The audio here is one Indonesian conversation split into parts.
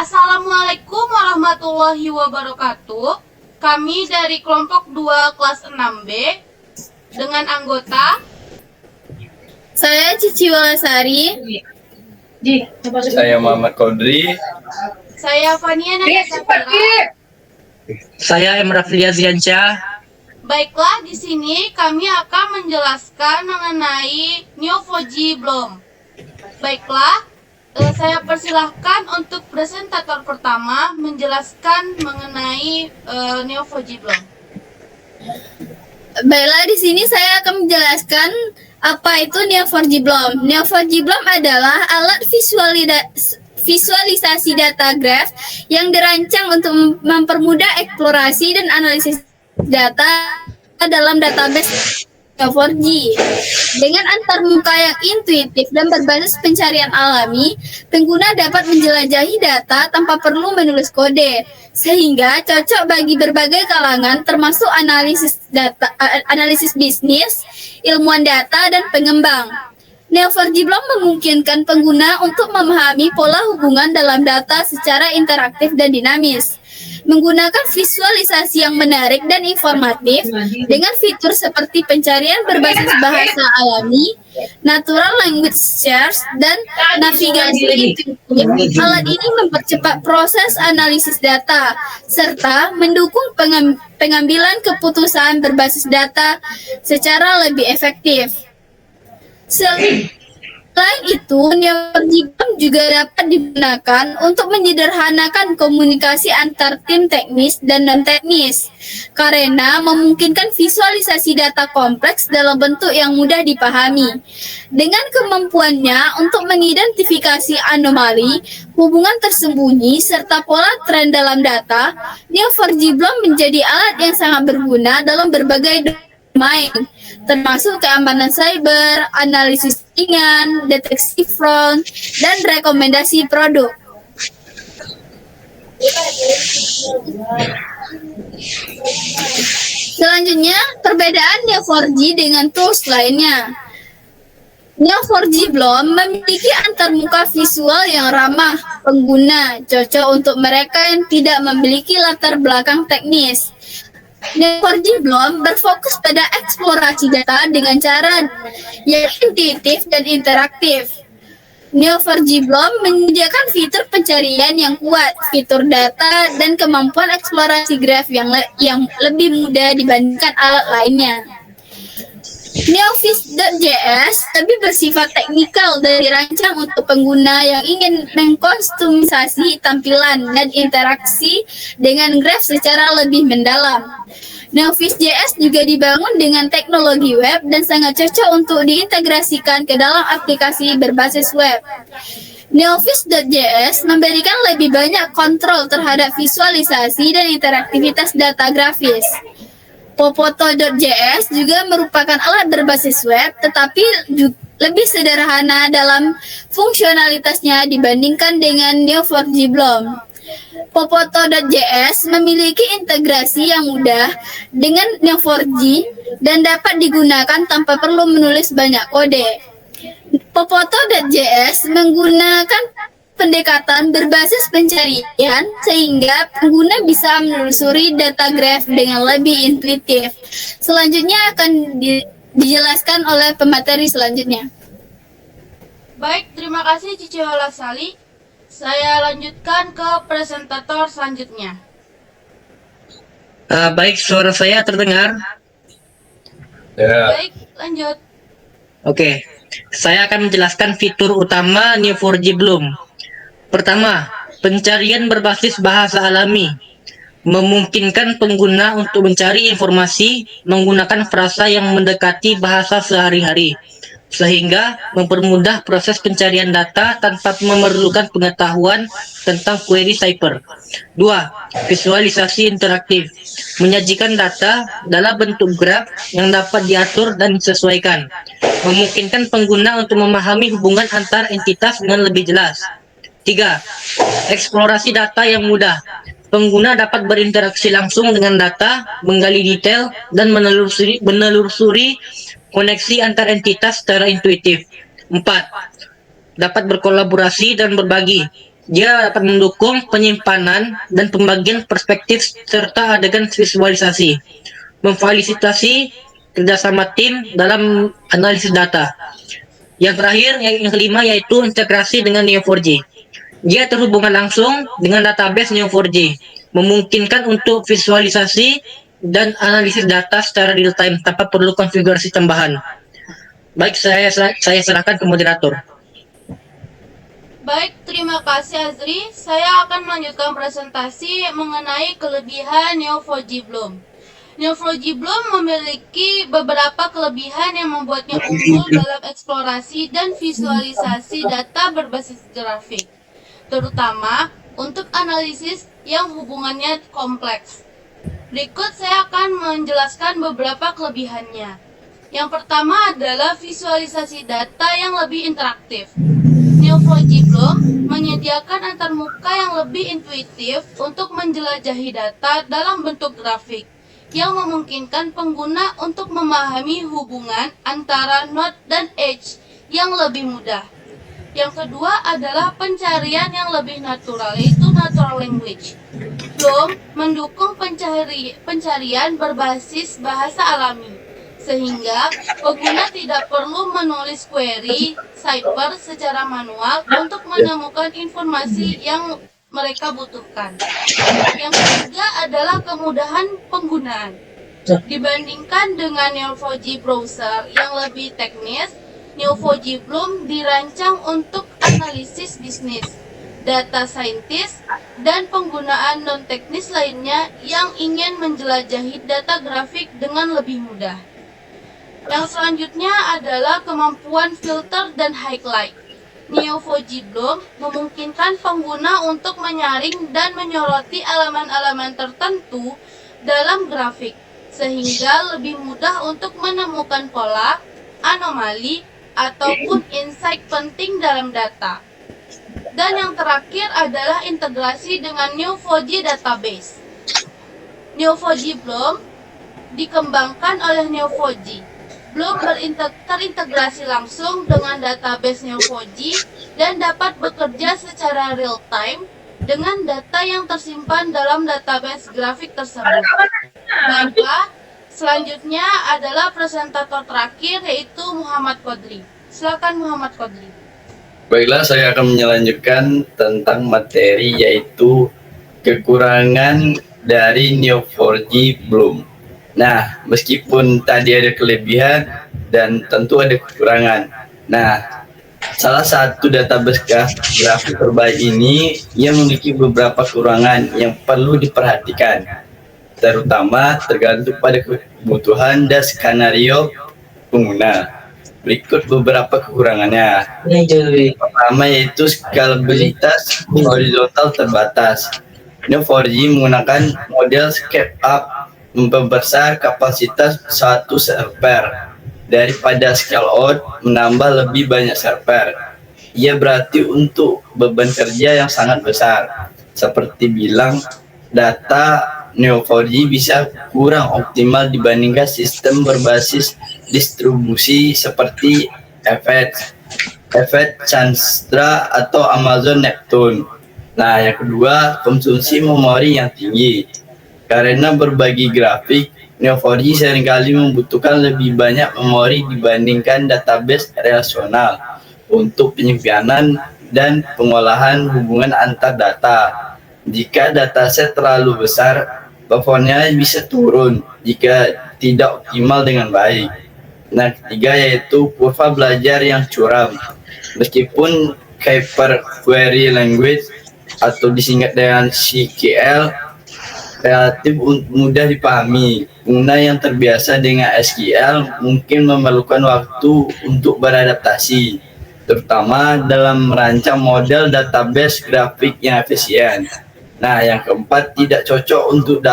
Assalamualaikum warahmatullahi wabarakatuh. Kami dari kelompok 2 kelas 6B dengan anggota Saya Cici Walasari. Saya Muhammad Kodri. saya Fania Nadia Safira. Saya Emraflia Ziansyah. Baiklah, di sini kami akan menjelaskan mengenai Neo4j Bloom. Baiklah, saya persilahkan untuk presentator pertama menjelaskan mengenai Neo4j Bloom. Baiklah, di sini saya akan menjelaskan apa itu Neo4j Bloom. Neo4j Bloom adalah alat visualisasi data graph yang dirancang untuk mempermudah eksplorasi dan analisis data dalam database Neo4j. Dengan antarmuka yang intuitif dan berbasis pencarian alami, pengguna dapat menjelajahi data tanpa perlu menulis kode, sehingga cocok bagi berbagai kalangan termasuk analisis bisnis, ilmuwan data, dan pengembang. Neo4j Bloom memungkinkan pengguna untuk memahami pola hubungan dalam data secara interaktif dan dinamis, menggunakan visualisasi yang menarik dan informatif dengan fitur seperti pencarian berbasis bahasa alami, natural language search, dan navigasi intuitif. Alat ini mempercepat proses analisis data serta mendukung pengambilan keputusan berbasis data secara lebih efektif. Selain itu, Neo4j Bloom juga dapat digunakan untuk menyederhanakan komunikasi antar tim teknis dan non-teknis, karena memungkinkan visualisasi data kompleks dalam bentuk yang mudah dipahami. Dengan kemampuannya untuk mengidentifikasi anomali, hubungan tersembunyi, serta pola tren dalam data, Neo4j Bloom menjadi alat yang sangat berguna dalam berbagai domain, termasuk keamanan cyber, analisis jaringan, deteksi fraud, dan rekomendasi produk. Selanjutnya, perbedaan Neo4j dengan tools lainnya. Neo4j Bloom memiliki antarmuka visual yang ramah pengguna, cocok untuk mereka yang tidak memiliki latar belakang teknis. Neo4j Bloom berfokus pada eksplorasi data dengan cara yang intuitif dan interaktif. Neo4j Bloom menyediakan fitur pencarian yang kuat, fitur data, dan kemampuan eksplorasi graf yang lebih mudah dibandingkan alat lainnya. Neofis.js lebih bersifat teknikal dan dirancang untuk pengguna yang ingin mengkustomisasi tampilan dan interaksi dengan graf secara lebih mendalam. Neofis.js juga dibangun dengan teknologi web dan sangat cocok untuk diintegrasikan ke dalam aplikasi berbasis web. Neofis.js memberikan lebih banyak kontrol terhadap visualisasi dan interaktivitas data grafis. Popoto.js juga merupakan alat berbasis web, tetapi lebih sederhana dalam fungsionalitasnya dibandingkan dengan Neo4j Bloom. Popoto.js memiliki integrasi yang mudah dengan Neo4j dan dapat digunakan tanpa perlu menulis banyak kode. Popoto.js menggunakan pendekatan berbasis pencarian sehingga pengguna bisa menelusuri data graph dengan lebih intuitif. Selanjutnya akan dijelaskan oleh pemateri selanjutnya. Baik, terima kasih Cici Walasari. Saya lanjutkan ke presentator selanjutnya. Baik, suara saya terdengar? Ya. Baik, lanjut. Oke, saya akan menjelaskan fitur utama Neo4j Bloom. Pertama, pencarian berbasis bahasa alami. Memungkinkan pengguna untuk mencari informasi menggunakan frasa yang mendekati bahasa sehari-hari, sehingga mempermudah proses pencarian data tanpa memerlukan pengetahuan tentang query cipher. 2. Visualisasi interaktif. Menyajikan data dalam bentuk graf yang dapat diatur dan disesuaikan. Memungkinkan pengguna untuk memahami hubungan antar entitas dengan lebih jelas. 3. Eksplorasi data yang mudah. Pengguna dapat berinteraksi langsung dengan data, menggali detail, dan menelusuri koneksi antar entitas secara intuitif. 4. Dapat berkolaborasi dan berbagi. Dia dapat mendukung penyimpanan dan pembagian perspektif serta adegan visualisasi, memfasilitasi kerjasama tim dalam analisis data. Yang terakhir, yang kelima yaitu integrasi dengan Neo4j. Dia terhubungan langsung dengan database Neo4j, memungkinkan untuk visualisasi dan analisis data secara real time tanpa perlu konfigurasi tambahan. Baik, saya serahkan ke moderator. Baik, terima kasih Azri. Saya akan melanjutkan presentasi mengenai kelebihan Neo4j Bloom. Neo4j Bloom memiliki beberapa kelebihan yang membuatnya unggul dalam eksplorasi dan visualisasi data berbasis grafik, terutama untuk analisis yang hubungannya kompleks. Berikut saya akan menjelaskan beberapa kelebihannya. Yang pertama adalah visualisasi data yang lebih interaktif. Neo4j Bloom menyediakan antarmuka yang lebih intuitif untuk menjelajahi data dalam bentuk grafik, yang memungkinkan pengguna untuk memahami hubungan antara node dan edge yang lebih mudah. Yang kedua adalah pencarian yang lebih natural, yaitu natural language. Bloom mendukung pencarian berbasis bahasa alami, sehingga pengguna tidak perlu menulis query cipher secara manual untuk menemukan informasi yang mereka butuhkan. Yang ketiga adalah kemudahan penggunaan. Dibandingkan dengan Neo4j browser yang lebih teknis, Neo4j Bloom dirancang untuk analisis bisnis, data scientist, dan penggunaan non-teknis lainnya yang ingin menjelajahi data grafik dengan lebih mudah. Yang selanjutnya adalah kemampuan filter dan highlight. Neo4j Bloom memungkinkan pengguna untuk menyaring dan menyoroti elemen-elemen tertentu dalam grafik, sehingga lebih mudah untuk menemukan pola, anomali, ataupun insight penting dalam data. Dan yang terakhir adalah integrasi dengan Neo4j database. Neo4j Bloom dikembangkan oleh Neo4j. Bloom terintegrasi langsung dengan database Neo4j dan dapat bekerja secara real time dengan data yang tersimpan dalam database grafik tersebut. Baiklah, selanjutnya adalah presentator terakhir, yaitu Muhammad Qodri. Silakan Muhammad Qodri. Baiklah, saya akan melanjutkan tentang materi yaitu kekurangan dari Neo4j Bloom. Nah, meskipun tadi ada kelebihan dan tentu ada kekurangan. Nah, salah satu database grafik terbaik ini yang memiliki beberapa kekurangan yang perlu diperhatikan, terutama tergantung pada kebutuhan dan skenario pengguna. Berikut beberapa kekurangannya. Pertama yaitu skalabilitas horizontal terbatas. Neo4j menggunakan model scale up, memperbesar kapasitas satu server daripada scale out menambah lebih banyak server. Ia berarti untuk beban kerja yang sangat besar. Seperti bilang, data Neo4j bisa kurang optimal dibandingkan sistem berbasis distribusi seperti FX Cassandra atau Amazon Neptune. Nah, yang kedua, konsumsi memori yang tinggi. Karena berbagi grafik, Neo4j seringkali membutuhkan lebih banyak memori dibandingkan database relasional untuk penyimpanan dan pengolahan hubungan antar data. Jika dataset terlalu besar, performanya bisa turun jika tidak optimal dengan baik. Nah, ketiga yaitu kurva belajar yang curam. Meskipun Hyperquery Language atau disingkat dengan CQL relatif mudah dipahami, pengguna yang terbiasa dengan SQL mungkin memerlukan waktu untuk beradaptasi, terutama dalam merancang model database grafik yang efisien. Nah, yang keempat, tidak cocok untuk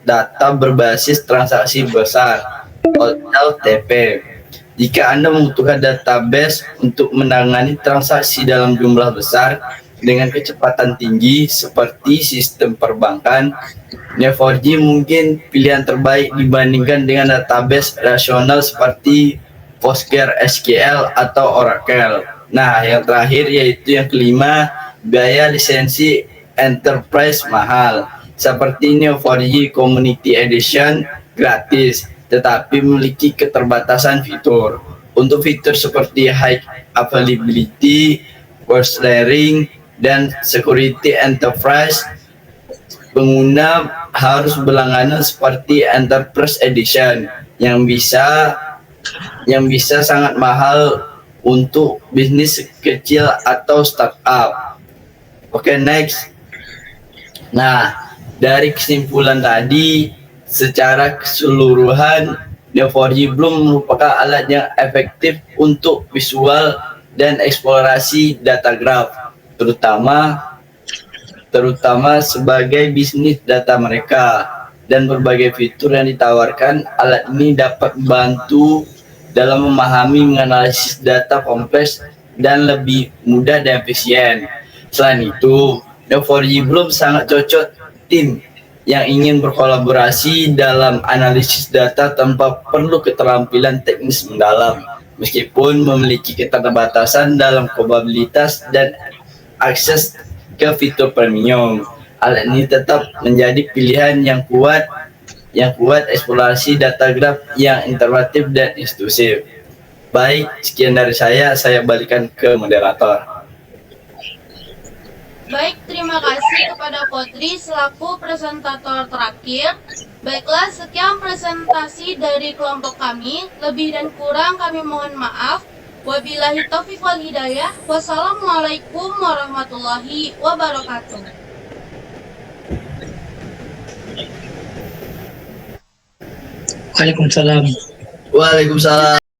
data berbasis transaksi besar (OTP). Jika Anda membutuhkan database untuk menangani transaksi dalam jumlah besar dengan kecepatan tinggi seperti sistem perbankan, Neo4j mungkin pilihan terbaik dibandingkan dengan database rasional seperti PostgreSQL atau Oracle. Nah, yang terakhir yaitu yang kelima, biaya lisensi enterprise mahal. Seperti Neo 4G Community Edition gratis, tetapi memiliki keterbatasan fitur. Untuk fitur seperti high availability, force sharing, dan security enterprise, pengguna harus berlangganan seperti Enterprise Edition yang bisa sangat mahal untuk bisnis kecil atau startup. Oke, next. Nah, dari kesimpulan tadi, secara keseluruhan Neo 4G Bloom merupakan alat yang efektif untuk visual dan eksplorasi data graph, terutama sebagai bisnis data mereka, dan berbagai fitur yang ditawarkan. Alat ini dapat membantu dalam memahami menganalisis data kompleks dan lebih mudah dan efisien. Selain itu, Neo 4G Bloom sangat cocok tim yang ingin berkolaborasi dalam analisis data tanpa perlu keterampilan teknis mendalam. Meskipun memiliki keterbatasan dalam kapabilitas dan akses ke fitur premium, alat ini tetap menjadi pilihan yang kuat eksplorasi data graph yang interaktif dan inklusif. Baik, sekian dari saya balikan ke moderator. Baik, terima kasih kepada Kodri selaku presentator terakhir. Baiklah, sekian presentasi dari kelompok kami. Lebih dan kurang kami mohon maaf. Wabillahi taufiq wal hidayah. Wassalamualaikum warahmatullahi wabarakatuh. Waalaikumsalam. Waalaikumsalam.